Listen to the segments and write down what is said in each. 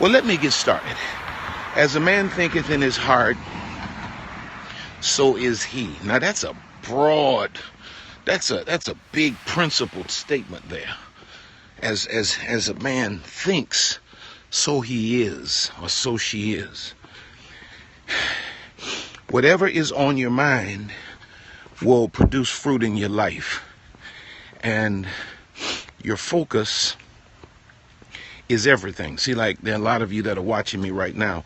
Well, let me get started. As a man thinketh in his heart, so is he. Now that's a broad, that's a big principled statement there. As a man thinks, so he is, or so she is. Whatever is on your mind will produce fruit in your life. And your focus is everything. See, like there are a lot of you that are watching me right now.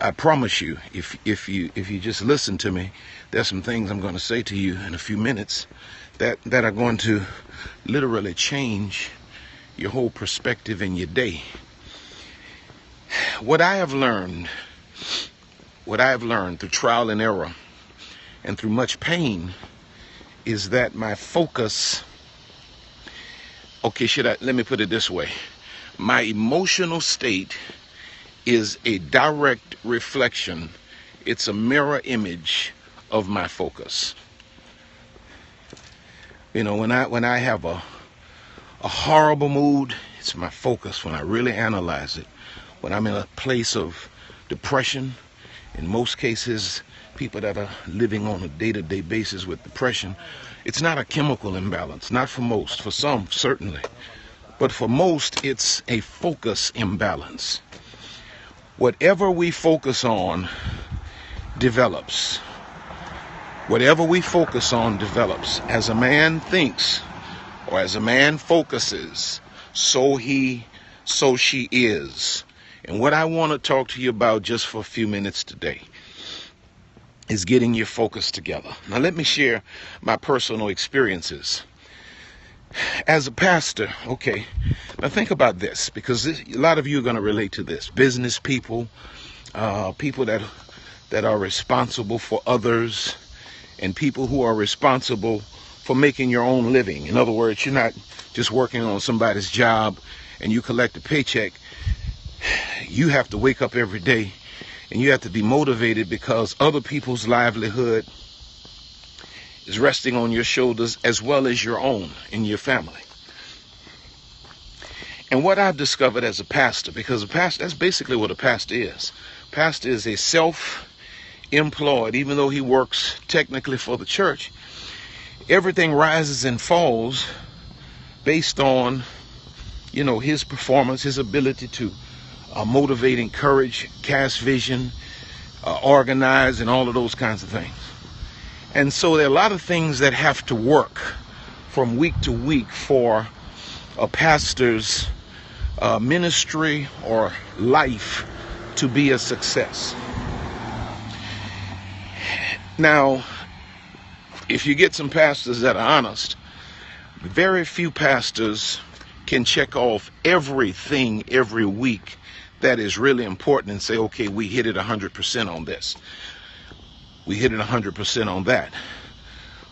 I promise you, if you just listen to me, there's some things I'm going to say to you in a few minutes that are going to literally change your whole perspective in your day. What I have learned through trial and error and through much pain is that my focus, let me put it this way. My emotional state is a direct reflection. It's a mirror image of my focus. You know, when I have a horrible mood, it's my focus. When I really analyze it, when I'm in a place of depression, in most cases, people that are living on a day-to-day basis with depression, it's not a chemical imbalance, not for most, for some certainly. But for most, it's a focus imbalance. Whatever we focus on develops. Whatever we focus on develops. As a man thinks, or as a man focuses, so she is. And what I want to talk to you about just for a few minutes today is getting your focus together. Now let me share my personal experiences. As a pastor, now think about this, because a lot of you are going to relate to this. Business people, people that are responsible for others, and people who are responsible for making your own living. In other words, you're not just working on somebody's job and you collect a paycheck. You have to wake up every day and you have to be motivated because other people's livelihood is resting on your shoulders as well as your own in your family. And what I've discovered as a pastor, because a pastor, that's basically what a pastor is. Pastor is a self-employed, even though he works technically for the church, everything rises and falls based on, his performance, his ability to motivate, encourage, cast vision, organize, and all of those kinds of things. And so there are a lot of things that have to work from week to week for a pastor's ministry or life to be a success. Now, if you get some pastors that are honest, very few pastors can check off everything every week that is really important and say, okay, we hit it 100% on this. We hit it 100% on that.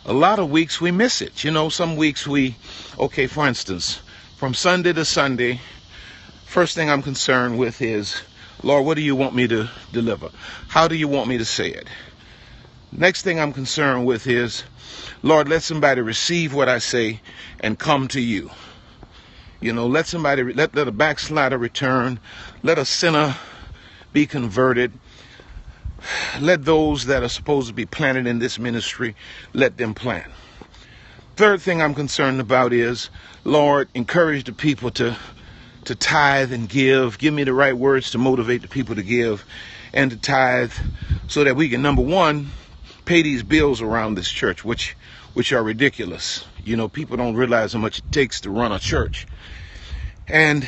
A lot of weeks we miss it. Some weeks for instance, from Sunday to Sunday, first thing I'm concerned with is, Lord, what do you want me to deliver? How do you want me to say it? Next thing I'm concerned with is, Lord, let somebody receive what I say and come to you. Let a backslider return. Let a sinner be converted. Let those that are supposed to be planted in this ministry, let them plant. Third thing I'm concerned about is, Lord, encourage the people to tithe and give. Give me the right words to motivate the people to give and to tithe so that we can, number one, pay these bills around this church, which are ridiculous. People don't realize how much it takes to run a church. And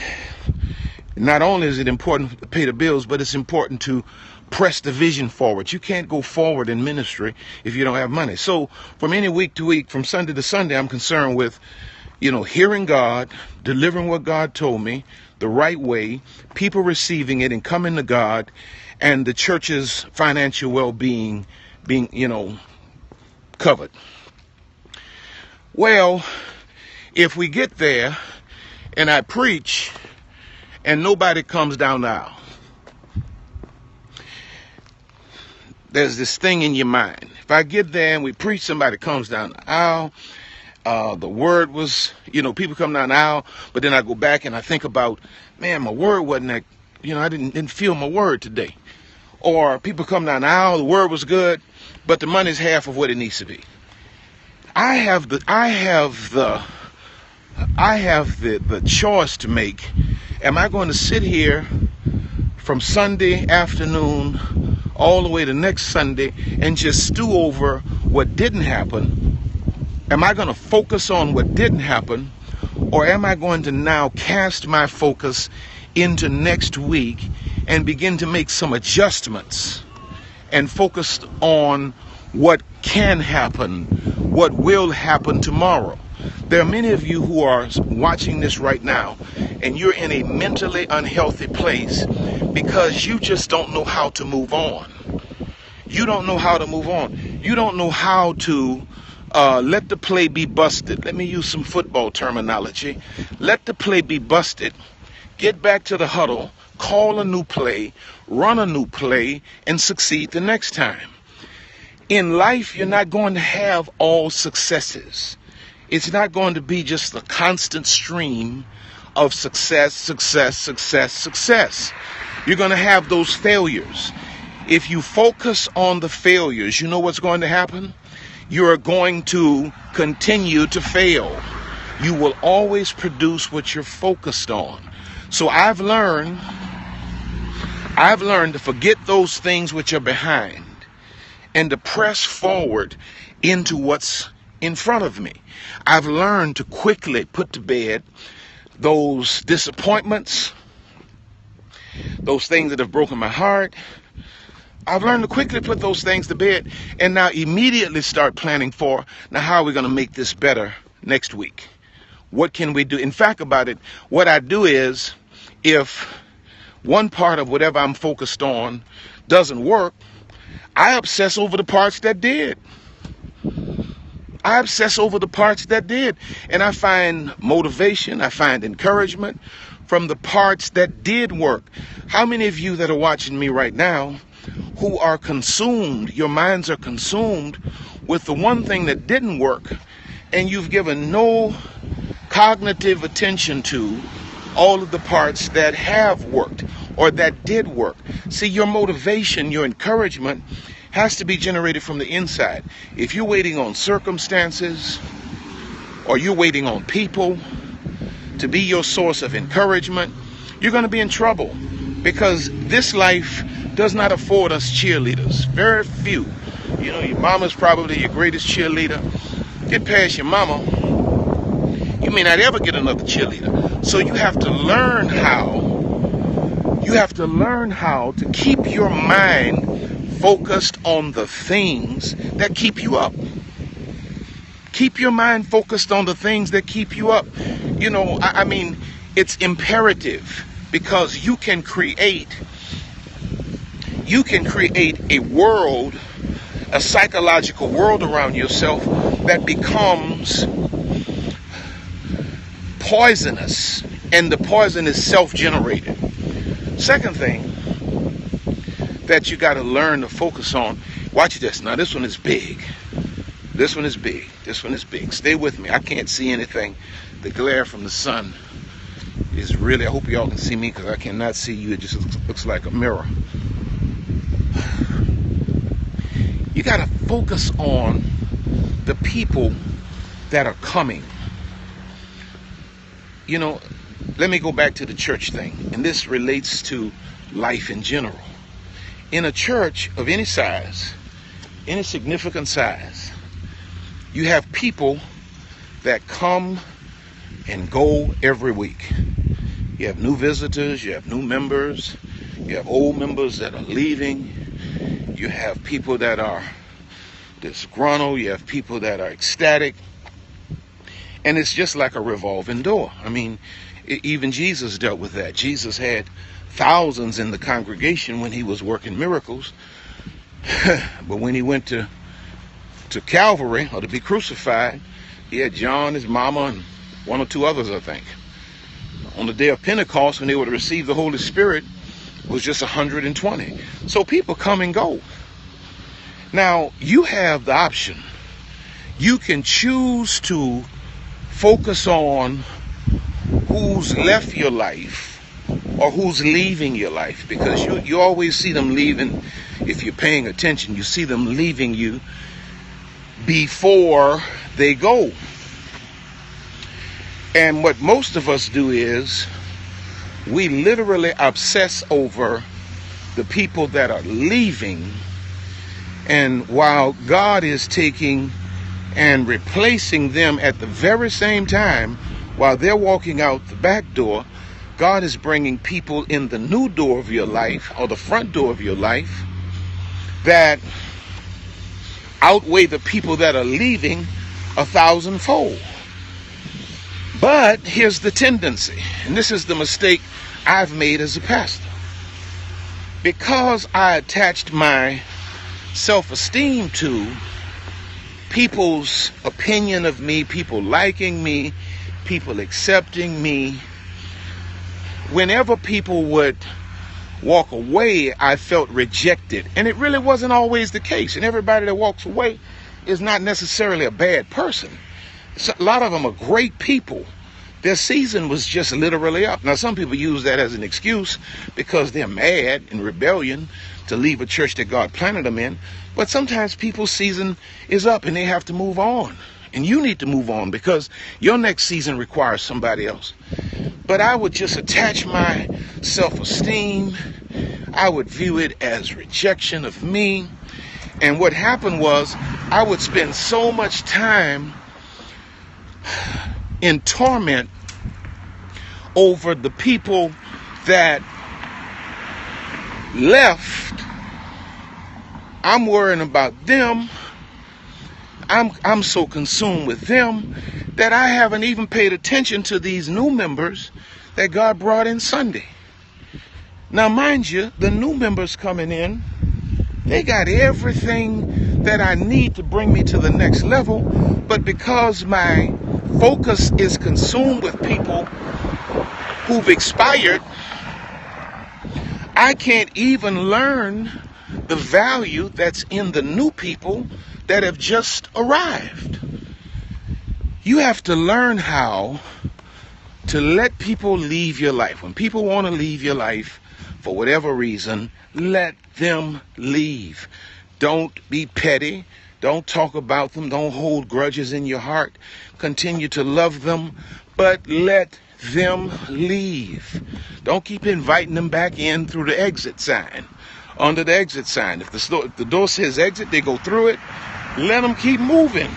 not only is it important to pay the bills, but it's important to press the vision forward. You can't go forward in ministry if you don't have money. So from any week to week, from Sunday to Sunday, I'm concerned with, hearing God, delivering what God told me the right way, people receiving it and coming to God and the church's financial well-being being, covered. Well, if we get there and I preach and nobody comes down the aisle, there's this thing in your mind. If I get there and we preach, somebody comes down the aisle, the word was, people come down the aisle, but then I go back and I think about, man, my word wasn't that, I didn't feel my word today. Or people come down the aisle, the word was good, but the money's half of what it needs to be. I have the choice to make. Am I going to sit here from Sunday afternoon all the way to next Sunday and just stew over what didn't happen? Am I going to focus on what didn't happen? Or am I going to now cast my focus into next week and begin to make some adjustments and focus on what can happen, what will happen tomorrow? There are many of you who are watching this right now, and you're in a mentally unhealthy place because you just don't know how to move on. You don't know how to move on. You don't know how to let the play be busted. Let me use some football terminology. Let the play be busted. Get back to the huddle, call a new play, run a new play, and succeed the next time. In life, you're not going to have all successes. It's not going to be just a constant stream of success, success, success, success. You're going to have those failures. If you focus on the failures, you know what's going to happen? You're going to continue to fail. You will always produce what you're focused on. So I've learned to forget those things which are behind and to press forward into what's in front of me. I've learned to quickly put to bed those disappointments, those things that have broken my heart. I've learned to quickly put those things to bed and now immediately start planning for, now how are we going to make this better next week? What can we do? In fact, about it, what I do is, if one part of whatever I'm focused on doesn't work, I obsess over the parts that did. I obsess over the parts that did. And I find motivation, I find encouragement from the parts that did work. How many of you that are watching me right now who are consumed, your minds are consumed with the one thing that didn't work, and you've given no cognitive attention to all of the parts that have worked or that did work? See, your motivation, your encouragement has to be generated from the inside. If you're waiting on circumstances or you're waiting on people to be your source of encouragement, you're going to be in trouble, because this life does not afford us cheerleaders. Very few. Your mama's probably your greatest cheerleader. Get past your mama, you may not ever get another cheerleader. So you have to learn how to keep your mind focused on the things that keep you up. Keep your mind focused on the things that keep you up. It's imperative, because you can create a world, a psychological world around yourself that becomes poisonous, and the poison is self-generated. Second thing that you got to learn to focus on, watch this. Now this one is big. This one is big. This one is big. Stay with me. I can't see anything. The glare from the sun is really, I hope y'all can see me, because I cannot see you. It just looks like a mirror. You got to focus on the people that are coming. Let me go back to the church thing, and this relates to life in general. In a church of any size, any significant size, you have people that come and go every week. You have new visitors, you have new members, you have old members that are leaving, you have people that are disgruntled, you have people that are ecstatic, and it's just like a revolving door. Even Jesus dealt with that. Jesus had thousands in the congregation when he was working miracles. But when he went to Calvary, or to be crucified, he had John, his mama, and one or two others, I think. On the day of Pentecost, when they would receive the Holy Spirit, it was just 120. So people come and go. Now, you have the option. You can choose to focus on who's left your life or who's leaving your life, because you always see them leaving. If you're paying attention, you see them leaving you before they go. And what most of us do is we literally obsess over the people that are leaving, and while God is taking and replacing them at the very same time, while they're walking out the back door, God is bringing people in the new door of your life, or the front door of your life, that outweigh the people that are leaving 1,000-fold. But here's the tendency, and this is the mistake I've made as a pastor. Because I attached my self-esteem to people's opinion of me, people liking me, people accepting me, whenever people would walk away, I felt rejected. And it really wasn't always the case. And everybody that walks away is not necessarily a bad person. A lot of them are great people. Their season was just literally up. Now, some people use that as an excuse because they're mad in rebellion to leave a church that God planted them in. But sometimes people's season is up and they have to move on. And you need to move on because your next season requires somebody else. But I would just attach my self-esteem. I would view it as rejection of me. And what happened was I would spend so much time in torment over the people that left. I'm worrying about them. I'm so consumed with them that I haven't even paid attention to these new members that God brought in Sunday. Now, mind you, the new members coming in, they got everything that I need to bring me to the next level, but because my focus is consumed with people who've expired, I can't even learn the value that's in the new people that have just arrived. You have to learn how to let people leave your life. When people want to leave your life for whatever reason, let them leave. Don't be petty. Don't talk about them. Don't hold grudges in your heart. Continue to love them, but let them leave. Don't keep inviting them back in through the exit sign. Under the exit sign. If the door says exit, they go through it. Let them keep moving.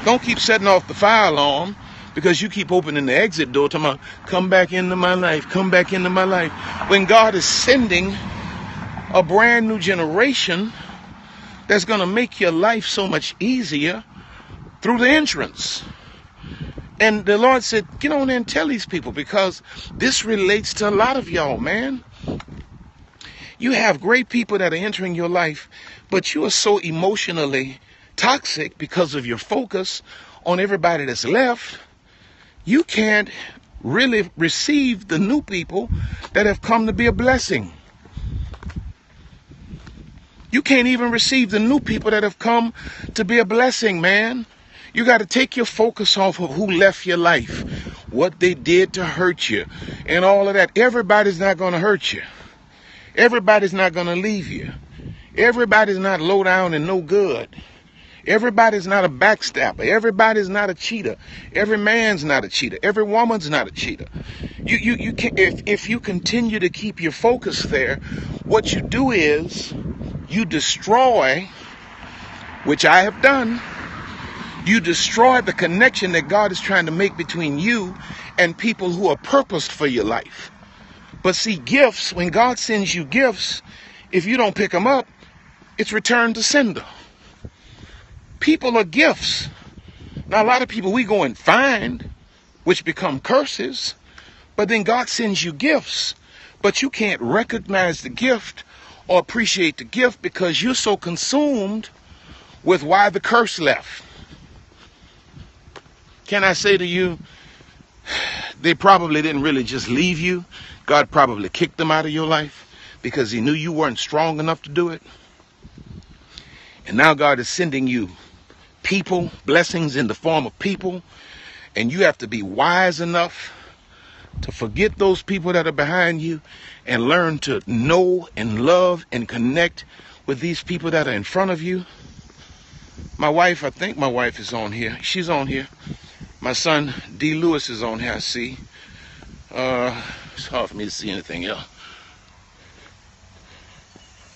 Don't keep setting off the fire alarm because you keep opening the exit door to come back into my life, come back into my life. When God is sending a brand new generation that's going to make your life so much easier through the entrance. And the Lord said, get on there and tell these people, because this relates to a lot of y'all, man. You have great people that are entering your life, but you are so emotionally toxic because of your focus on everybody that's left. You can't really receive the new people that have come to be a blessing. You can't even receive the new people that have come to be a blessing, man. You got to take your focus off of who left your life, what they did to hurt you, and all of that. Everybody's not going to hurt you. Everybody's not going to leave you. Everybody's not low down and no good. Everybody's not a backstabber. Everybody's not a cheater. Every man's not a cheater. Every woman's not a cheater. You can, if you continue to keep your focus there, what you do is you destroy, which I have done, you destroy the connection that God is trying to make between you and people who are purposed for your life. But see, gifts, when God sends you gifts, if you don't pick them up, it's returned to sender. People are gifts. Now, a lot of people we go and find, which become curses, but then God sends you gifts. But you can't recognize the gift or appreciate the gift because you're so consumed with why the curse left. Can I say to you, they probably didn't really just leave you. God probably kicked them out of your life because he knew you weren't strong enough to do it. And now God is sending you people, blessings in the form of people, and you have to be wise enough to forget those people that are behind you and learn to know and love and connect with these people that are in front of you. My wife, I think my wife is on here. She's on here. My son, D. Lewis, is on here, I see. It's hard for me to see anything else.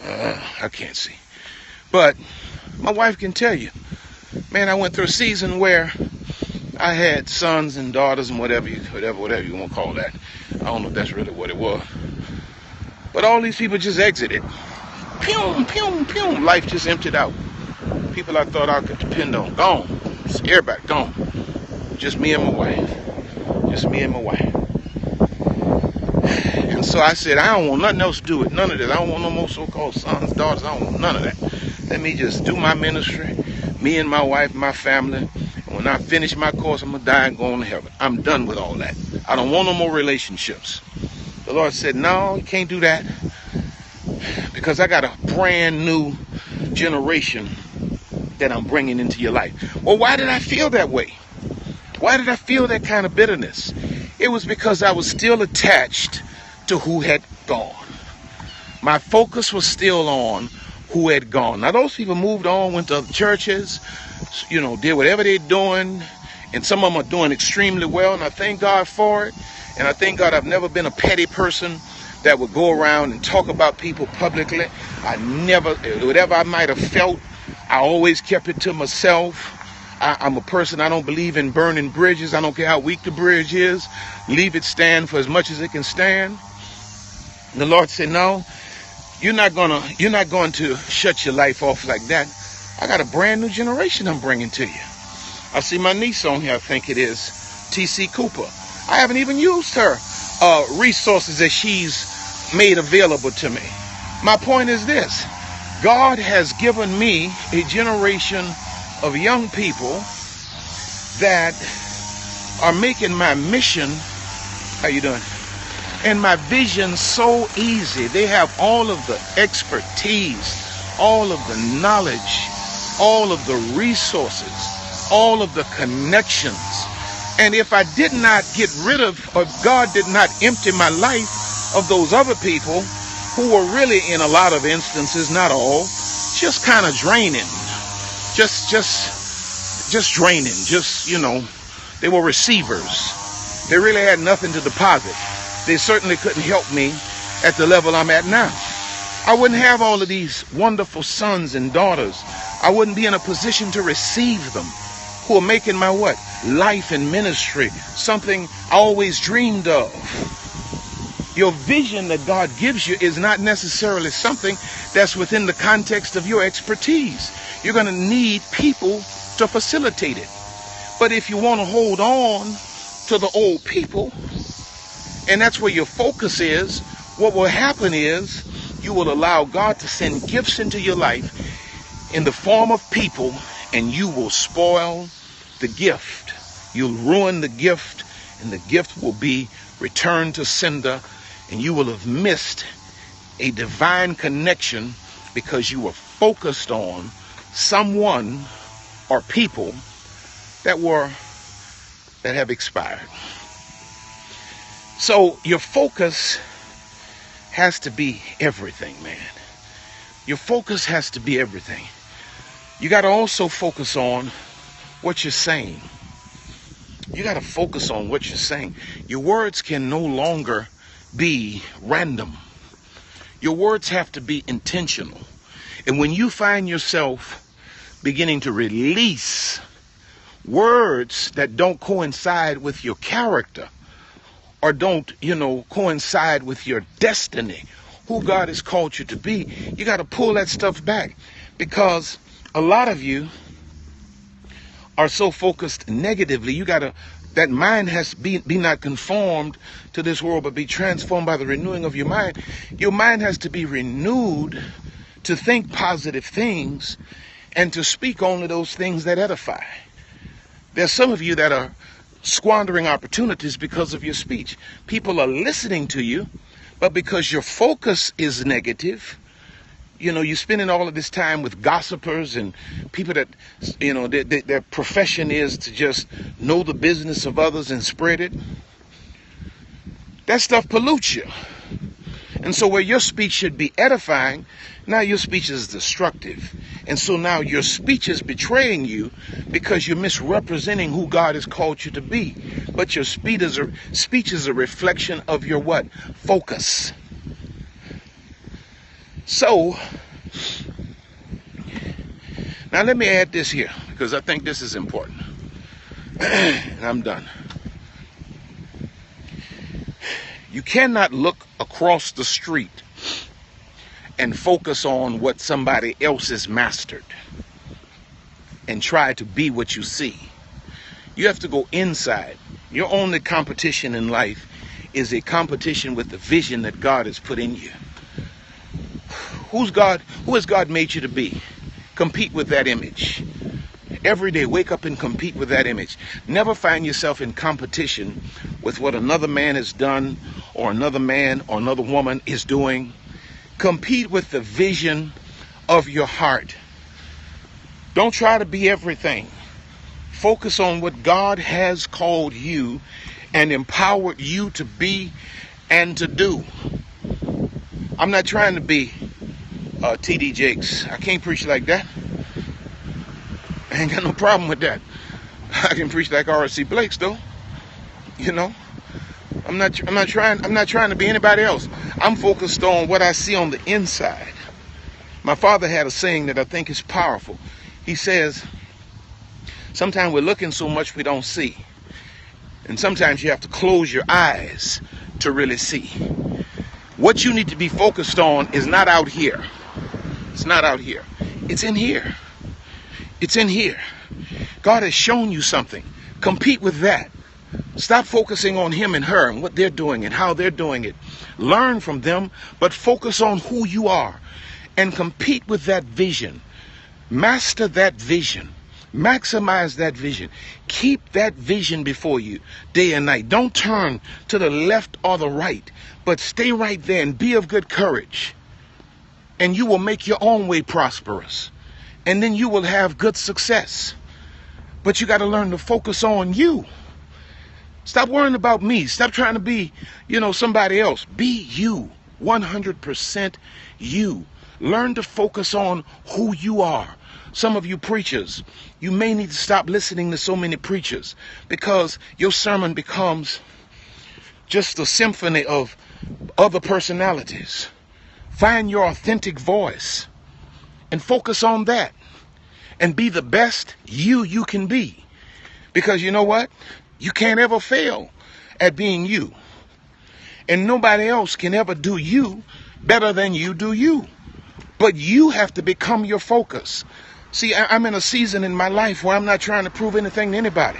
I can't see. But my wife can tell you, man, I went through a season where I had sons and daughters and whatever you want to call that. I don't know if that's really what it was. But all these people just exited. Pew, pew, pew. Life just emptied out. People I thought I could depend on, gone. Everybody gone. Just me and my wife. Just me and my wife. And so I said, I don't want nothing else to do with none of this. I don't want no more so-called sons, daughters. I don't want none of that. Let me just do my ministry, me and my wife, my family. And when I finish my course, I'm going to die and go on to heaven. I'm done with all that. I don't want no more relationships. The Lord said, no, you can't do that. Because I got a brand new generation that I'm bringing into your life. Well, why did I feel that way? Why did I feel that kind of bitterness? It was because I was still attached to who had gone. My focus was still on who had gone. Now, those people moved on, went to other churches, did whatever they're doing, and some of them are doing extremely well, and I thank God for it. And I thank God I've never been a petty person that would go around and talk about people publicly. I never, whatever I might have felt, I always kept it to myself. I'm a person, I don't believe in burning bridges. I don't care how weak the bridge is. Leave it stand for as much as it can stand. And the Lord said, no, you're not going to shut your life off like that. I got a brand new generation I'm bringing to you. I see my niece on here, I think it is, T.C. Cooper. I haven't even used her resources that she's made available to me. My point is this. God has given me a generation of young people that are making my mission, how you doing, and my vision so easy. They have all of the expertise, all of the knowledge, all of the resources, all of the connections. And if I did not get rid of, or God did not empty my life of those other people who were really, in a lot of instances, not all, just kind of draining, just draining, they were receivers. They really had nothing to deposit. They certainly couldn't help me at the level I'm at now. I wouldn't have all of these wonderful sons and daughters. I wouldn't be in a position to receive them, who are making my life and ministry something I always dreamed of. Your vision that God gives you is not necessarily something that's within the context of your expertise. You're going to need people to facilitate it. But if you want to hold on to the old people, and that's where your focus is, what will happen is you will allow God to send gifts into your life in the form of people, and you will spoil the gift. You'll ruin the gift, and the gift will be returned to sender, and you will have missed a divine connection because you were focused on someone or people that have expired. So your focus has to be everything, man. Your focus has to be everything. You got to also focus on what you're saying. You got to focus on what you're saying. Your words can no longer be random. Your words have to be intentional. And when you find yourself beginning to release words that don't coincide with your character, or don't, coincide with your destiny, who God has called you to be, you got to pull that stuff back, because a lot of you are so focused negatively. You got to That mind has to be not conformed to this world, but be transformed by the renewing of your mind. Your mind has to be renewed to think positive things and to speak only those things that edify. There's some of you that are squandering opportunities because of your speech. People are listening to you, but because your focus is negative, you're spending all of this time with gossipers and people that, their profession is to just know the business of others and spread it. That stuff pollutes you. And so where your speech should be edifying, now your speech is destructive. And so now your speech is betraying you because you're misrepresenting who God has called you to be. But your speech is a reflection of your what? Focus. So, now let me add this here, because I think this is important. And I'm done. You cannot look across the street and focus on what somebody else has mastered and try to be what you see. You have to go inside. Your only competition in life is a competition with the vision that God has put in you. Who has God made you to be? Compete with that image. Every day, wake up and compete with that image. Never find yourself in competition with what another man has done, or another man or another woman is doing. Compete with the vision of your heart. Don't try to be everything. Focus on what God has called you and empowered you to be and to do. I'm not trying to be T.D. Jakes. I can't preach like that. I ain't got no problem with that. I can preach like R.C. Blake's though. I'm not trying to be anybody else. I'm focused on what I see on the inside. My father had a saying that I think is powerful. He says, sometimes we're looking so much we don't see. And sometimes you have to close your eyes to really see. What you need to be focused on is not out here. It's not out here. It's in here. It's in here. God has shown you something. Compete with that. Stop focusing on him and her and what they're doing and how they're doing it. Learn from them, but focus on who you are and compete with that vision. Master that vision. Maximize that vision. Keep that vision before you day and night. Don't turn to the left or the right, but stay right there and be of good courage. And you will make your own way prosperous. And then you will have good success. But you got to learn to focus on you. Stop worrying about me. Stop trying to be, somebody else. Be you. 100% you. Learn to focus on who you are. Some of you preachers, you may need to stop listening to so many preachers because your sermon becomes just a symphony of other personalities. Find your authentic voice and focus on that and be the best you can be. Because you know what? You can't ever fail at being you. And nobody else can ever do you better than you do you. But you have to become your focus. See, I'm in a season in my life where I'm not trying to prove anything to anybody.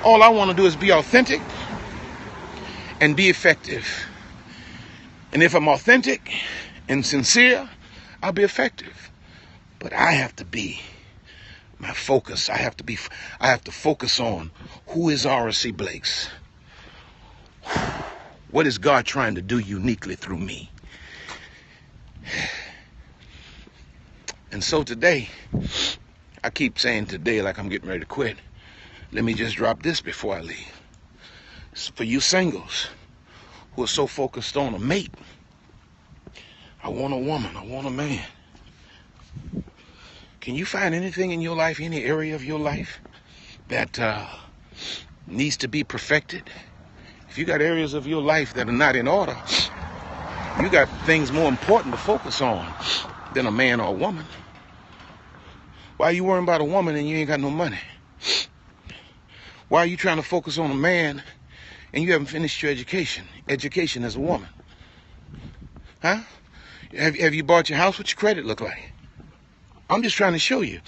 All I want to do is be authentic and be effective. And if I'm authentic and sincere, I'll be effective. But I have to be my focus. I have to focus on who is R.C. Blakes. What is God trying to do uniquely through me? And so today, I keep saying today like I'm getting ready to quit. Let me just drop this before I leave. It's for you singles who are so focused on a mate. I want a woman. I want a man. Can you find anything in your life, any area of your life that needs to be perfected? If you got areas of your life that are not in order, you got things more important to focus on than a man or a woman. Why are you worrying about a woman and you ain't got no money? Why are you trying to focus on a man and you haven't finished your education as a woman? Huh? Have you bought your house? What's your credit look like? I'm just trying to show you.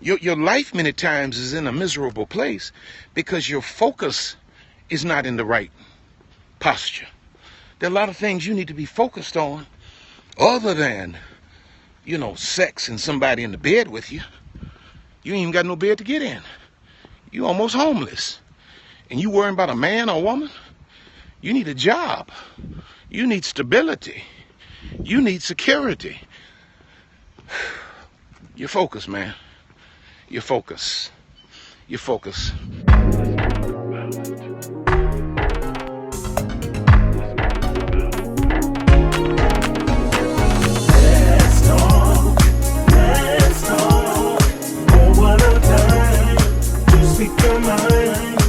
Your life many times is in a miserable place because your focus is not in the right posture. There are a lot of things you need to be focused on other than, sex and somebody in the bed with you. You ain't even got no bed to get in. You almost homeless. And you worrying about a man or woman? You need a job. You need stability. You need security. Your focus, man. Your focus. Your focus. Let's talk. Oh, what a time to speak your mind.